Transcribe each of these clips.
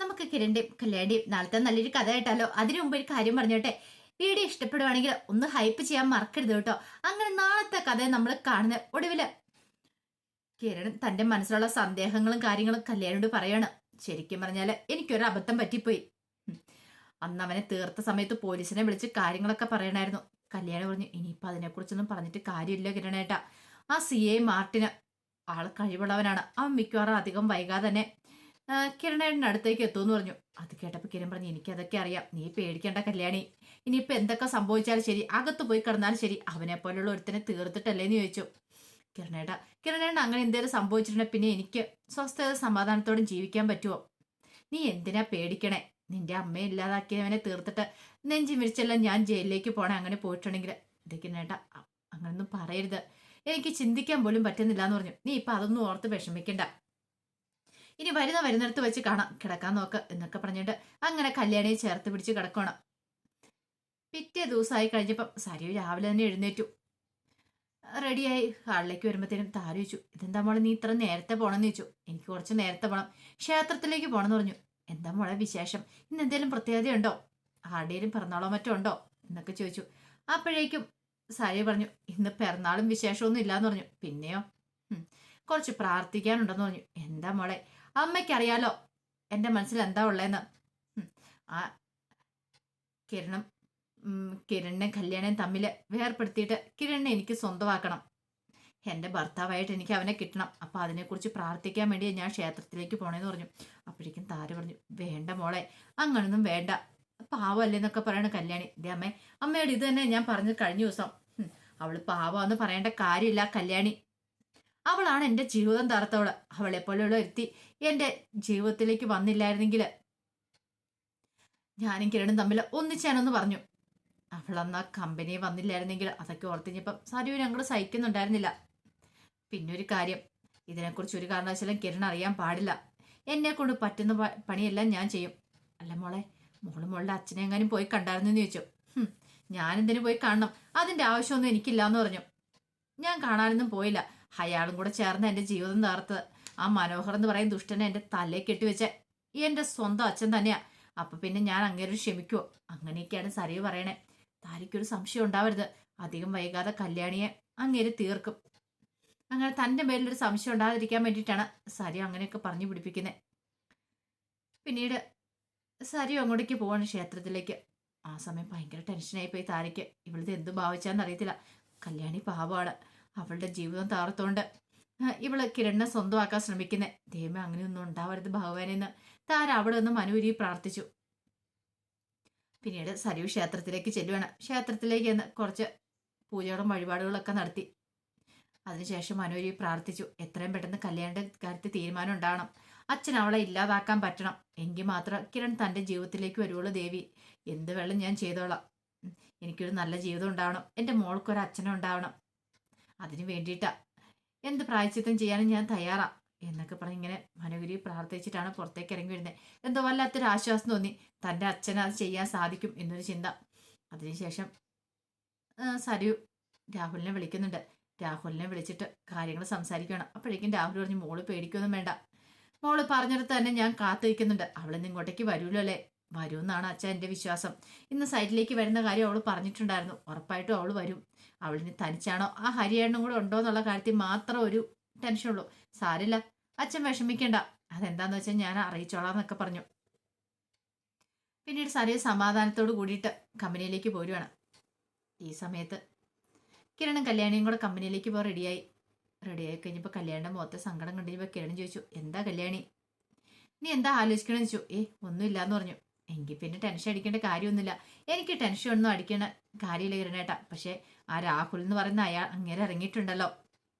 നമുക്ക് കിരണിന്റെയും കല്യാണിന്റെയും നാളത്തെ നല്ലൊരു കഥ കേട്ടാലോ? അതിനു മുമ്പ് ഒരു കാര്യം പറഞ്ഞോട്ടെ. വീഡിയോ ഇഷ്ടപ്പെടുവാണെങ്കിൽ ഒന്ന് ഹൈപ്പ് ചെയ്യാൻ മറക്കരുത് കേട്ടോ. അങ്ങനെ നാളത്തെ കഥ നമ്മൾ കാണുന്ന ഒടുവില് കിരൺ തന്റെ മനസ്സിലുള്ള സന്ദേഹങ്ങളും കാര്യങ്ങളും കല്യാണിയോട് പറയാണ്. ശരിക്കും പറഞ്ഞാല് എനിക്കൊരു അബദ്ധം പറ്റിപ്പോയി. ഉം. അന്ന് അവനെ തീർത്ത സമയത്ത് പോലീസിനെ വിളിച്ച് കാര്യങ്ങളൊക്കെ പറയണായിരുന്നു. കല്യാണി പറഞ്ഞു, ഇനിയിപ്പൊ അതിനെക്കുറിച്ചൊന്നും പറഞ്ഞിട്ട് കാര്യമില്ല കിരണേട്ടാ. ആ CA മാർട്ടിന് ആള് കഴിവുള്ളവനാണ്. അവൻ മിക്കവാറും അധികം വൈകാതെ തന്നെ കിരണേട്ടൻ്റെ അടുത്തേക്ക് എത്തുമെന്ന് പറഞ്ഞു. അത് കേട്ടപ്പോൾ കിരൺ പറഞ്ഞു, എനിക്കതൊക്കെ അറിയാം, നീ പേടിക്കേണ്ട കല്യാണി. ഇനിയിപ്പോൾ എന്തൊക്കെ സംഭവിച്ചാലും ശരി, അകത്ത് പോയി കിടന്നാലും ശരി, അവനെ പോലുള്ള ഒരുത്തനെ തീർത്തിട്ടല്ലേന്ന് ചോദിച്ചു. കിരണേട്ട അങ്ങനെ എന്തെങ്കിലും സംഭവിച്ചിട്ടുണ്ടെങ്കിൽ പിന്നെ എനിക്ക് സ്വസ്ഥത സമാധാനത്തോടും ജീവിക്കാൻ പറ്റുമോ? നീ എന്തിനാ പേടിക്കണേ? നിന്റെ അമ്മയെ ഇല്ലാതാക്കിയവനെ തീർത്തിട്ട് നെഞ്ചി മിരിച്ചെല്ലാം ഞാൻ ജയിലിലേക്ക് പോണേ. അങ്ങനെ പോയിട്ടുണ്ടെങ്കിൽ ഇത് കിരണേട്ട അങ്ങനൊന്നും പറയരുത്, എനിക്ക് ചിന്തിക്കാൻ പോലും പറ്റുന്നില്ല എന്ന് പറഞ്ഞു. നീ ഇപ്പൊ അതൊന്നും ഓർത്ത് വിഷമിക്കണ്ട, ഇനി വരുന്നിടത്ത് വെച്ച് കാണാം, കിടക്കാൻ നോക്ക് എന്നൊക്കെ പറഞ്ഞിട്ട് അങ്ങനെ കല്യാണിയെ ചേർത്ത് പിടിച്ച് കിടക്കണം. പിറ്റേ ദിവസമായി കഴിഞ്ഞപ്പം സരിയു രാവിലെ തന്നെ എഴുന്നേറ്റു. റെഡിയായി ഹാളിലേക്ക് വരുമ്പോഴത്തേനും താര ചോദിച്ചു, ഇതെന്താ മോളെ നീ ഇത്ര നേരത്തെ പോണെന്ന് ചോദിച്ചു. എനിക്ക് കുറച്ച് നേരത്തെ പോകണം, ക്ഷേത്രത്തിലേക്ക് പോകണമെന്ന് പറഞ്ഞു. എന്താ മോളെ വിശേഷം? ഇന്ന് എന്തെങ്കിലും പ്രത്യേകതയുണ്ടോ? ആരുടെയും പിറന്നാളോ മറ്റോ ഉണ്ടോ എന്നൊക്കെ ചോദിച്ചു. അപ്പോഴേക്കും സരിയ പറഞ്ഞു, ഇന്ന് പിറന്നാളും വിശേഷമൊന്നും ഇല്ലാന്ന് പറഞ്ഞു. പിന്നെയോ? കുറച്ച് പ്രാർത്ഥിക്കാനുണ്ടെന്ന് പറഞ്ഞു. എന്താ മോളെ? അമ്മയ്ക്കറിയാലോ എൻ്റെ മനസ്സിൽ എന്താ ഉള്ളതെന്ന്. ആ കിരണിനെ കല്യാണം തമ്മിൽ വേർപ്പെടുത്തിയിട്ട് കിരണിനെ എനിക്ക് സ്വന്തമാക്കണം. എൻ്റെ ഭർത്താവായിട്ട് എനിക്ക് അവനെ കിട്ടണം. അപ്പം അതിനെക്കുറിച്ച് പ്രാർത്ഥിക്കാൻ വേണ്ടി ഞാൻ ക്ഷേത്രത്തിലേക്ക് പോണേന്ന് പറഞ്ഞു. അപ്പോഴേക്കും താര പറഞ്ഞു, വേണ്ട മോളെ, അങ്ങനൊന്നും വേണ്ട, പാവല്ലേ എന്നൊക്കെ പറയണ കല്യാണി. ഇതേ അമ്മയോട് ഇത് തന്നെ ഞാൻ പറഞ്ഞു കഴിഞ്ഞ ദിവസം. അവള് പാവമെന്ന് പറയേണ്ട കാര്യമില്ല കല്യാണി, അവളാണ് എൻ്റെ ജീവിതം തകർത്തവള്. അവളെ പോലെയുള്ള എത്തി എൻ്റെ ജീവിതത്തിലേക്ക് വന്നില്ലായിരുന്നെങ്കിൽ ഞാനും കിരണും തമ്മിൽ ഒന്നിച്ചാനെന്ന് പറഞ്ഞു. അവളന്ന് ആ കമ്പനി വന്നില്ലായിരുന്നെങ്കിൽ അതൊക്കെ ഓർത്തിഞ്ഞപ്പം സരിയു ഞങ്ങൾ സഹിക്കുന്നുണ്ടായിരുന്നില്ല. പിന്നൊരു കാര്യം, ഇതിനെക്കുറിച്ച് ഒരു കാരണവശാലും കിരൺ അറിയാൻ പാടില്ല. എന്നെ കൊണ്ട് പറ്റുന്ന പണിയെല്ലാം ഞാൻ ചെയ്യും. അല്ല മോളെ, മോളുടെ അച്ഛനെ എങ്ങാനും പോയി കണ്ടായിരുന്നെന്ന് ചോദിച്ചു. ഞാനെന്തിനു പോയി കാണണം? അതിൻ്റെ ആവശ്യമൊന്നും എനിക്കില്ല എന്ന് പറഞ്ഞു. ഞാൻ കാണാനൊന്നും പോയില്ല, അയാളും കൂടെ ചേർന്ന് എൻ്റെ ജീവിതം തകർത്തത്. ആ മനോഹർ എന്ന് പറയുന്ന ദുഷ്ടനെ എൻ്റെ തലയിൽ കെട്ടിവെച്ച എൻ്റെ സ്വന്തം അച്ഛൻ തന്നെയാ. അപ്പൊ പിന്നെ ഞാൻ അങ്ങേരും ക്ഷമിക്കുവോ? അങ്ങനെയൊക്കെയാണ് സരിയു പറയണേ. താരിക്കൊരു സംശയം ഉണ്ടാവരുത്, അധികം വൈകാതെ കല്യാണിയെ അങ്ങേര് തീർക്കും. അങ്ങനെ തൻ്റെ പേരിലൊരു സംശയം ഉണ്ടാകാതിരിക്കാൻ വേണ്ടിയിട്ടാണ് സരിയു അങ്ങനെയൊക്കെ പറഞ്ഞു പിടിപ്പിക്കുന്നത്. പിന്നീട് സരിയു അങ്ങോട്ടേക്ക് പോവാണ്, ക്ഷേത്രത്തിലേക്ക്. ആ സമയം ഭയങ്കര ടെൻഷനായി പോയി താരയ്ക്ക്. ഇവളിത് എന്ത് ഭാവിച്ചാന്ന് അറിയത്തില്ല. കല്യാണി പാവമാണ്, അവളുടെ ജീവിതം തകർത്തോണ്ട് ഇവള് കിരണിനെ സ്വന്തമാക്കാൻ ശ്രമിക്കുന്നേ. ദൈവമേ, അങ്ങനെയൊന്നും ഉണ്ടാവരുത് ഭഗവാനെന്ന് താര അവിടെ നിന്ന് മനൂരി പ്രാർത്ഥിച്ചു. പിന്നീട് സരിയു ക്ഷേത്രത്തിലേക്ക് ചെല്ലുവാണ്. ക്ഷേത്രത്തിലേക്ക് എന്ന് കുറച്ച് പൂജകളും വഴിപാടുകളൊക്കെ നടത്തി. അതിനുശേഷം മനൂരി പ്രാർത്ഥിച്ചു, എത്രയും പെട്ടെന്ന് കല്യാണന്റെ കാര്യത്തിൽ തീരുമാനം ഉണ്ടാവണം. അച്ഛൻ അവളെ ഇല്ലാതാക്കാൻ പറ്റണം, എങ്കിൽ മാത്രം കിരൺ തൻ്റെ ജീവിതത്തിലേക്ക് വരുവുള്ളൂ. ദേവി, എന്ത് വെള്ളം ഞാൻ ചെയ്തോളാം. എനിക്കൊരു നല്ല ജീവിതം ഉണ്ടാവണം, എൻ്റെ മോൾക്കൊരു അച്ഛനും ഉണ്ടാവണം. അതിന് വേണ്ടിയിട്ടാ എന്ത് പ്രായശ്ചിത്തം ചെയ്യാനും ഞാൻ തയ്യാറാ എന്നൊക്കെ പറഞ്ഞ് ഇങ്ങനെ മനോഹരി പ്രാർത്ഥിച്ചിട്ടാണ് പുറത്തേക്ക് ഇറങ്ങി വരുന്നത്. എന്തോ വല്ലാത്തൊരു ആശ്വാസം തോന്നി, തൻ്റെ അച്ഛന് അത് ചെയ്യാൻ സാധിക്കും എന്നൊരു ചിന്ത. അതിനുശേഷം സരിയു രാഹുലിനെ വിളിക്കുന്നുണ്ട്. രാഹുലിനെ വിളിച്ചിട്ട് കാര്യങ്ങൾ സംസാരിക്കണം. അപ്പോഴേക്കും രാഹുൽ പറഞ്ഞു, മോള് പേടിക്കൊന്നും വേണ്ട, മോള് പറഞ്ഞിടത്ത് തന്നെ ഞാൻ കാത്തു വയ്ക്കുന്നുണ്ട്. അവളിന്ന് ഇങ്ങോട്ടേക്ക് വരൂല്ലോ അല്ലേ? വരുമെന്നാണ് അച്ഛൻ എൻ്റെ വിശ്വാസം. ഇന്ന് സൈറ്റിലേക്ക് വരുന്ന കാര്യം അവൾ പറഞ്ഞിട്ടുണ്ടായിരുന്നു, ഉറപ്പായിട്ടും അവൾ വരും. അവളിന് തനിച്ചാണോ ആ ഹരിയേണ്ണും കൂടെ ഉണ്ടോ എന്നുള്ള കാര്യത്തിൽ മാത്രം ഒരു ടെൻഷനുള്ളൂ. സാരില്ല, അച്ഛൻ വിഷമിക്കണ്ട, അതെന്താന്ന് വെച്ചാൽ ഞാൻ അറിയിച്ചോളാം എന്നൊക്കെ പറഞ്ഞു. പിന്നീട് സരിയു സമാധാനത്തോട് കൂടിയിട്ട് കമ്പനിയിലേക്ക് പോരുവാണ്. ഈ സമയത്ത് കിരണും കല്യാണിയും കൂടെ കമ്പനിയിലേക്ക് പോകാൻ റെഡിയായി കഴിഞ്ഞപ്പോൾ കല്യാണിയുടെ മുഖത്തെ സങ്കടം കണ്ടിപ്പോൾ കിരൺ ചോദിച്ചു, എന്താ കല്യാണി, നീ എന്താ ആലോചിക്കണമെന്ന് ചോദിച്ചു. ഒന്നുമില്ല എന്ന് പറഞ്ഞു. എങ്കിൽ പിന്നെ ടെൻഷൻ അടിക്കേണ്ട കാര്യമൊന്നുമില്ല. എനിക്ക് ടെൻഷൻ ഒന്നും അടിക്കേണ്ട കാര്യമില്ല കിരണേട്ടാ. പക്ഷേ ആ രാഹുൽ എന്ന് പറയുന്ന അയാൾ അങ്ങേരെ ഇറങ്ങിയിട്ടുണ്ടല്ലോ,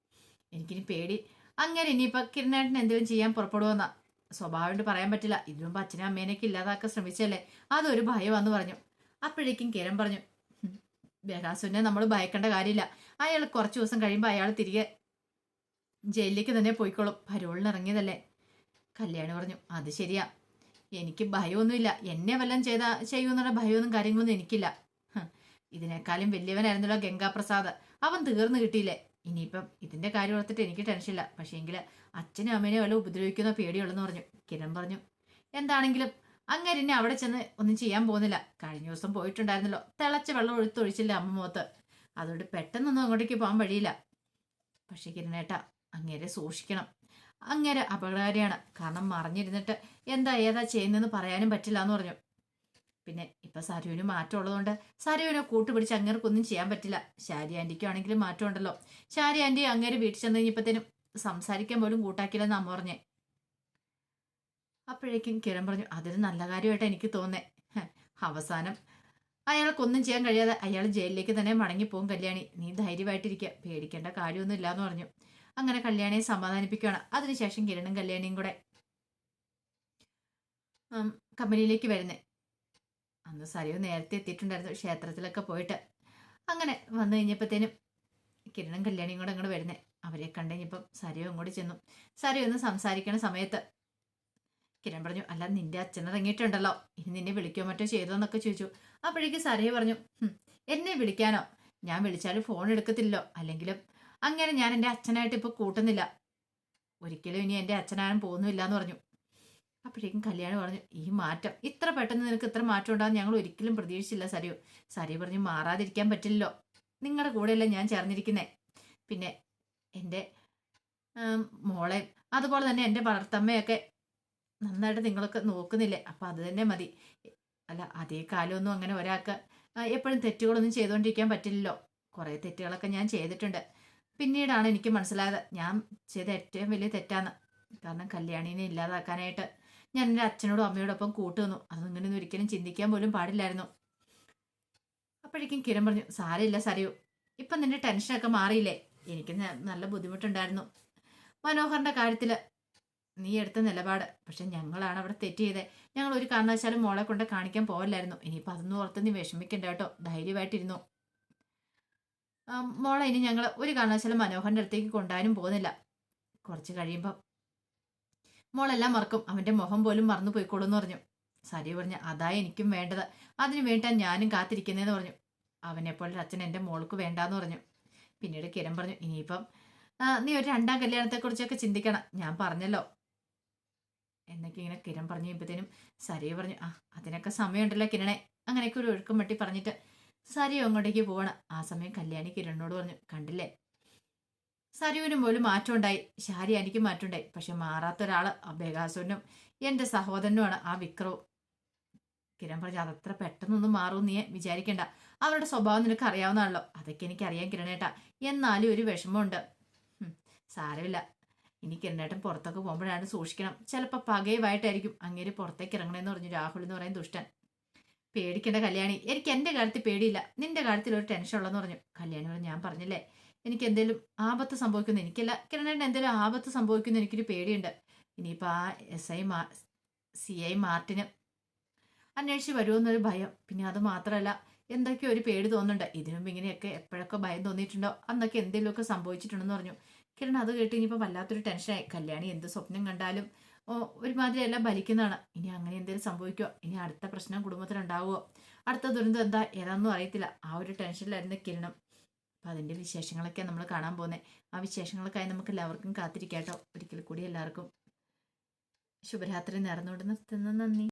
എനിക്കിനി പേടി. അങ്ങനെ ഇനിയിപ്പോൾ കിരണേട്ടൻ എന്തെങ്കിലും ചെയ്യാൻ പുറപ്പെടുമെന്നാ. സ്വഭാവമായിട്ട് പറയാൻ പറ്റില്ല, ഇതിനു മുമ്പ് അച്ഛനും അമ്മേനൊക്കെ ഇല്ലാതാക്കാൻ ശ്രമിച്ചല്ലേ, അതൊരു ഭയമാണെന്ന് പറഞ്ഞു. അപ്പോഴേക്കും കിരൺ പറഞ്ഞു, ബെഹാസുവിനെ നമ്മൾ ഭയക്കേണ്ട കാര്യമില്ല. അയാൾ കുറച്ച് ദിവസം കഴിയുമ്പോൾ അയാൾ തിരികെ ജയിലിലേക്ക് തന്നെ പോയിക്കോളും, പരോളിന് ഇറങ്ങിയതല്ലേ. കല്യാണി പറഞ്ഞു, അത് ശരിയാ, എനിക്ക് ഭയമൊന്നുമില്ല, എന്നെ വല്ലതും ചെയ്യുമെന്നുള്ള ഭയമൊന്നും കാര്യങ്ങളൊന്നും എനിക്കില്ല. ഇതിനേക്കാളും വലിയവനായിരുന്നല്ലോ ഗംഗാപ്രസാദ്, അവൻ തീർന്നു കിട്ടിയില്ലേ. ഇനിയിപ്പം ഇതിന്റെ കാര്യം ഓർത്തിട്ട് എനിക്ക് ടെൻഷനില്ല. പക്ഷേ എങ്കിൽ അച്ഛനും അമ്മേനെ വല്ല ഉപദ്രവിക്കുന്ന പേടിയുള്ളെന്ന് പറഞ്ഞു. കിരൺ പറഞ്ഞു, എന്താണെങ്കിലും അങ്ങനെ ഇനി അവിടെ ചെന്ന് ഒന്നും ചെയ്യാൻ പോകുന്നില്ല. കഴിഞ്ഞ ദിവസം പോയിട്ടുണ്ടായിരുന്നല്ലോ, തിളച്ച വെള്ളം ഒഴിച്ചില്ല അമ്മ മുഖത്ത്. അതുകൊണ്ട് പെട്ടെന്നൊന്നും അങ്ങോട്ടേക്ക് പോകാൻ വഴിയില്ല. പക്ഷെ കിരണേട്ട, അങ്ങേരെ സൂക്ഷിക്കണം. അങ്ങേരെ അപകടകാരിയാണ്. കാരണം മറിഞ്ഞിരുന്നിട്ട് എന്താ ഏതാ ചെയ്യുന്നതെന്ന് പറയാനും പറ്റില്ല എന്ന് പറഞ്ഞു. പിന്നെ ഇപ്പൊ സരുവിന് മാറ്റം ഉള്ളതുകൊണ്ട് സരുവിനെ കൂട്ടുപിടിച്ച് അങ്ങേർക്കൊന്നും ചെയ്യാൻ പറ്റില്ല. ശാരി ആന്റിക്കും ആണെങ്കിലും മാറ്റം ഉണ്ടല്ലോ. ശാരി ആന്റി അങ്ങേര് വീട്ടിൽ ചെന്ന് കഴിഞ്ഞപ്പോഴത്തേനും സംസാരിക്കാൻ പോലും കൂട്ടാക്കില്ലെന്ന് അമ്മ പറഞ്ഞേ. അപ്പോഴേക്കും കിരൺ പറഞ്ഞു, അതൊരു നല്ല കാര്യമായിട്ട് എനിക്ക് തോന്നേ. അവസാനം അയാൾക്കൊന്നും ചെയ്യാൻ കഴിയാതെ അയാൾ ജയിലിലേക്ക് തന്നെ മടങ്ങിപ്പോകും. കല്യാണി, നീ ധൈര്യമായിട്ടിരിക്കുക, പേടിക്കേണ്ട കാര്യമൊന്നും ഇല്ലാന്ന് പറഞ്ഞു. അങ്ങനെ കല്യാണിയെ സമാധാനിപ്പിക്കുകയാണ്. അതിനുശേഷം കിരണും കല്യാണിയും കൂടെ കമ്പനിയിലേക്ക് വരുന്നേ. അന്ന് സരയു നേരത്തെ എത്തിയിട്ടുണ്ടായിരുന്നു, ക്ഷേത്രത്തിലൊക്കെ പോയിട്ട്. അങ്ങനെ വന്നു കഴിഞ്ഞപ്പോഴത്തേനും കിരണും കല്യാണിയും കൂടെ അങ്ങോട്ട് വരുന്നേ. അവരെ കണ്ടുകഴിഞ്ഞപ്പം സരയു അങ്ങോട്ട് ചെന്നു. സരയു ഒന്ന് സംസാരിക്കണ സമയത്ത് കിരൺ പറഞ്ഞു, അല്ല നിന്റെ അച്ഛൻ ഇറങ്ങിയിട്ടുണ്ടല്ലോ, ഇനി നിന്നെ വിളിക്കോ മറ്റോ ചെയ്തോന്നൊക്കെ ചോദിച്ചു. അപ്പോഴേക്ക് സരയു പറഞ്ഞു, എന്നെ വിളിക്കാനോ? ഞാൻ വിളിച്ചാലും ഫോൺ എടുക്കത്തില്ലോ. അല്ലെങ്കിലും അങ്ങനെ ഞാൻ എൻ്റെ അച്ഛനായിട്ട് ഇപ്പൊ കൂട്ടുന്നില്ല. ഒരിക്കലും ഇനി എൻ്റെ അച്ഛനാരും പോകുന്നില്ല എന്ന് പറഞ്ഞു. അപ്പോഴേക്കും കല്യാണി പറഞ്ഞു, ഈ മാറ്റം ഇത്ര പെട്ടെന്ന് നിനക്ക് ഇത്ര മാറ്റം ഉണ്ടാകും ഞങ്ങൾ ഒരിക്കലും പ്രതീക്ഷിച്ചില്ല സരയു. സരയു പറഞ്ഞു, മാറാതിരിക്കാൻ പറ്റില്ലല്ലോ, നിങ്ങളുടെ കൂടെയല്ല ഞാൻ ചേർന്നിരിക്കുന്നേ. പിന്നെ എൻ്റെ മോളെ അതുപോലെ തന്നെ എൻ്റെ വളർത്തമ്മയൊക്കെ നന്നായിട്ട് നിങ്ങളൊക്കെ നോക്കുന്നില്ലേ, അപ്പൊ അത് തന്നെ മതി. അല്ല അതേ കാലമൊന്നും അങ്ങനെ ഒരാൾക്ക് എപ്പോഴും തെറ്റുകളൊന്നും ചെയ്തുകൊണ്ടിരിക്കാൻ പറ്റില്ലല്ലോ. കുറെ തെറ്റുകളൊക്കെ ഞാൻ ചെയ്തിട്ടുണ്ട്. പിന്നീടാണ് എനിക്ക് മനസ്സിലായത് ഞാൻ ചെയ്ത ഏറ്റവും വലിയ തെറ്റാന്ന്. കാരണം കല്യാണീനെ ഇല്ലാതാക്കാനായിട്ട് ഞാൻ എൻ്റെ അച്ഛനോടും അമ്മയോടൊപ്പം കൂട്ടുവന്നു. അതങ്ങനെയൊന്നും ഒരിക്കലും ചിന്തിക്കാൻ പോലും പാടില്ലായിരുന്നു. അപ്പോഴേക്കും കിരൺ പറഞ്ഞു, സാരമില്ല സരയു, ഇപ്പം നിന്റെ ടെൻഷനൊക്കെ മാറിയില്ലേ? എനിക്ക് നല്ല ബുദ്ധിമുട്ടുണ്ടായിരുന്നു മനോഹറിന്റെ കാര്യത്തില് നീ എടുത്ത നിലപാട്. പക്ഷെ ഞങ്ങളാണ് അവിടെ തെറ്റ് ചെയ്തത്. ഞങ്ങൾ ഒരു കാരണവശാലും മോളെ കൊണ്ട് കാണിക്കാൻ പോവല്ലായിരുന്നു. ഇനിയിപ്പോൾ അതൊന്നും ഓർത്ത് നീ വിഷമിക്കണ്ട കേട്ടോ, ധൈര്യമായിട്ടിരുന്നു. മോളെ ഇനി ഞങ്ങൾ ഒരു കാരണവശാലും മനോഹറിന്റെ അടുത്തേക്ക് കൊണ്ടുപോകാനും പോകുന്നില്ല. കുറച്ച് കഴിയുമ്പോൾ മോളെല്ലാം മറക്കും, അവന്റെ മുഖം പോലും മറന്നു പോയിക്കോളൂ എന്ന് പറഞ്ഞു. സരി പറഞ്ഞു, അതാ എനിക്കും വേണ്ടത്, അതിന് വേണ്ടിയാണ് ഞാനും കാത്തിരിക്കുന്നതെന്ന് പറഞ്ഞു. അവനെപ്പോലൊരു അച്ഛൻ എൻ്റെ മോൾക്ക് വേണ്ടാന്ന് പറഞ്ഞു. പിന്നീട് കിരൺ പറഞ്ഞു, ഇനിയിപ്പം നീ ഒരു രണ്ടാം കല്യാണത്തെക്കുറിച്ചൊക്കെ ചിന്തിക്കണം, ഞാൻ പറഞ്ഞല്ലോ എന്നൊക്കെ ഇങ്ങനെ കിരൺ പറഞ്ഞു കഴിയുമ്പോഴത്തേനും സരിയ പറഞ്ഞു, അതിനൊക്കെ സമയമുണ്ടല്ലോ കിരണേ. അങ്ങനെയൊക്കെ ഒരു ഒഴുക്കം വെട്ടി പറഞ്ഞിട്ട് സരിയ അങ്ങോട്ടേക്ക് പോവാണ്. ആ സമയം കല്യാണി കിരണിനോട് പറഞ്ഞു, കണ്ടില്ലേ സരുവിനും പോലും മാറ്റം ഉണ്ടായി, ശാരി എനിക്ക് മാറ്റം ഉണ്ടായി. പക്ഷെ മാറാത്ത ഒരാള് ബേഗാസുരനും എന്റെ സഹോദരനുമാണ് ആ വിക്രവും. കിരൺ പറഞ്ഞു, അതത്ര പെട്ടെന്നൊന്നും മാറും നീ വിചാരിക്കണ്ട, അവരുടെ സ്വഭാവം നിനക്ക് അറിയാവുന്നതാണല്ലോ. അതൊക്കെ എനിക്കറിയാൻ കിരണേട്ടാ, എന്നാലും ഒരു വിഷമമുണ്ട്. സാരമില്ല, ഇനി കിരണേട്ടൻ പുറത്തൊക്കെ പോകുമ്പോഴാണ് സൂക്ഷിക്കണം, ചിലപ്പോൾ പകയുമായിട്ടായിരിക്കും അങ്ങേര് പുറത്തേക്ക് ഇറങ്ങണമെന്ന് പറഞ്ഞു രാഹുൽ എന്ന് പറയുന്ന ദുഷ്ടൻ. പേടിക്കേണ്ട കല്യാണി, എനിക്ക് എന്റെ കാര്യത്തിൽ പേടിയില്ല, നിന്റെ കാര്യത്തിൽ ഒരു ടെൻഷൻ ഉള്ളെന്ന് പറഞ്ഞു. കല്യാണി പറഞ്ഞു, ഞാൻ പറഞ്ഞില്ലേ എനിക്ക് എന്തെങ്കിലും ആപത്ത് സംഭവിക്കുന്നു, എനിക്കല്ല കിരണേട്ടൻ എന്തെങ്കിലും ആപത്ത് സംഭവിക്കുന്നു എനിക്കൊരു പേടിയുണ്ട്. ഇനിയിപ്പോൾ ആ CI മാർട്ടിന് അന്വേഷിച്ച് വരുമെന്നൊരു ഭയം. പിന്നെ അത് മാത്രമല്ല എന്തൊക്കെയോ ഒരു പേടി തോന്നുന്നുണ്ട്. ഇതിനും ഇങ്ങനെയൊക്കെ എപ്പോഴൊക്കെ ഭയം തോന്നിയിട്ടുണ്ടോ അന്നൊക്കെ എന്തെങ്കിലുമൊക്കെ സംഭവിച്ചിട്ടുണ്ടെന്ന് പറഞ്ഞു. കിരൺ അത് കേട്ട് ഇനിയിപ്പോൾ വല്ലാത്തൊരു ടെൻഷനായി. കല്യാണി എന്ത് സ്വപ്നം കണ്ടാലും ഒരുമാതിരി എല്ലാം ഭരിക്കുന്നതാണ്. ഇനി അങ്ങനെ എന്തെങ്കിലും സംഭവിക്കുമോ, ഇനി അടുത്ത പ്രശ്നം കുടുംബത്തിലുണ്ടാവുമോ, അടുത്ത ദുരന്തം എന്താ ഏതാണെന്നും അറിയത്തില്ല. ആ ഒരു ടെൻഷനിലായിരുന്നു കിരണം. അപ്പം അതിൻ്റെ വിശേഷങ്ങളൊക്കെ നമ്മൾ കാണാൻ പോകുന്നത്. ആ വിശേഷങ്ങൾക്കായി നമുക്ക് എല്ലാവർക്കും കാത്തിരിക്കാട്ടോ. ഒരിക്കൽ കൂടി എല്ലാവർക്കും ശുഭരാത്രി നേർന്നുകൊണ്ട് നിർത്തുന്നു. നന്ദി.